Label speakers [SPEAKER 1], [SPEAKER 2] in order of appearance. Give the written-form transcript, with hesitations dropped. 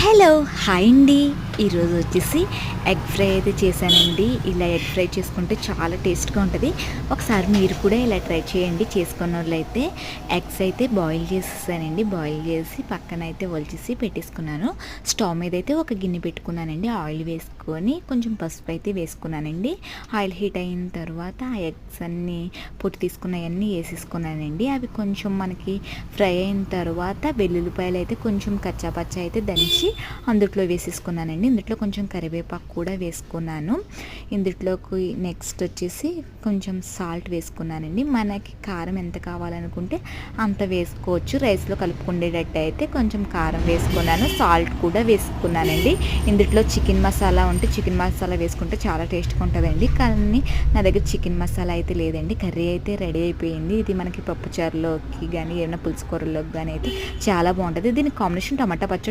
[SPEAKER 1] Hello hi అండి. ఈరోజు వచ్చేసి ఎగ్ ఫ్రై అయితే చేశానండి. ఇలా ఎగ్ ఫ్రై చేసుకుంటే చాలా టేస్ట్గా ఉంటుంది. ఒకసారి మీరు కూడా ఇలా ట్రై చేయండి. చేసుకున్న వాళ్ళైతే ఎగ్స్ అయితే బాయిల్ చేసేసానండి. బాయిల్ చేసి పక్కన అయితే ఒలిచేసి పెట్టేసుకున్నాను. స్టవ్ మీద అయితే ఒక గిన్నె పెట్టుకున్నానండి. ఆయిల్ వేసుకొని కొంచెం పసుపు అయితే వేసుకున్నానండి. ఆయిల్ హీట్ అయిన తర్వాత ఆ ఎగ్స్ అన్నీ పొట్టు తీసుకున్నవన్నీ వేసేసుకున్నానండి. అవి కొంచెం మనకి ఫ్రై అయిన తర్వాత వెల్లుల్లిపాయలు అయితే కొంచెం కచ్చాపచ్చా అయితే దంచి అందుట్లో వేసేసుకున్నానండి. ఇందులో కొంచెం కరివేపాకు కూడా వేసుకున్నాను. ఇందులోకి నెక్స్ట్ వచ్చేసి కొంచెం సాల్ట్ వేసుకున్నానండి. మనకి కారం ఎంత కావాలనుకుంటే అంత వేసుకోవచ్చు. రైస్లో కలుపుకునేటట్టు అయితే కొంచెం కారం వేసుకున్నాను. సాల్ట్ కూడా వేసుకున్నానండి. ఇందులో చికెన్ మసాలా ఉంటే చికెన్ మసాలా వేసుకుంటే చాలా టేస్ట్గా ఉంటుందండి. కానీ నా దగ్గర చికెన్ మసాలా అయితే లేదండి. కర్రీ అయితే రెడీ అయిపోయింది. ఇది మనకి పప్పుచారులోకి కానీ ఏమైనా పులుసు కూరలోకి కానీ అయితే చాలా బాగుంటుంది. దీని కాంబినేషన్ టమాటా పచ్చడి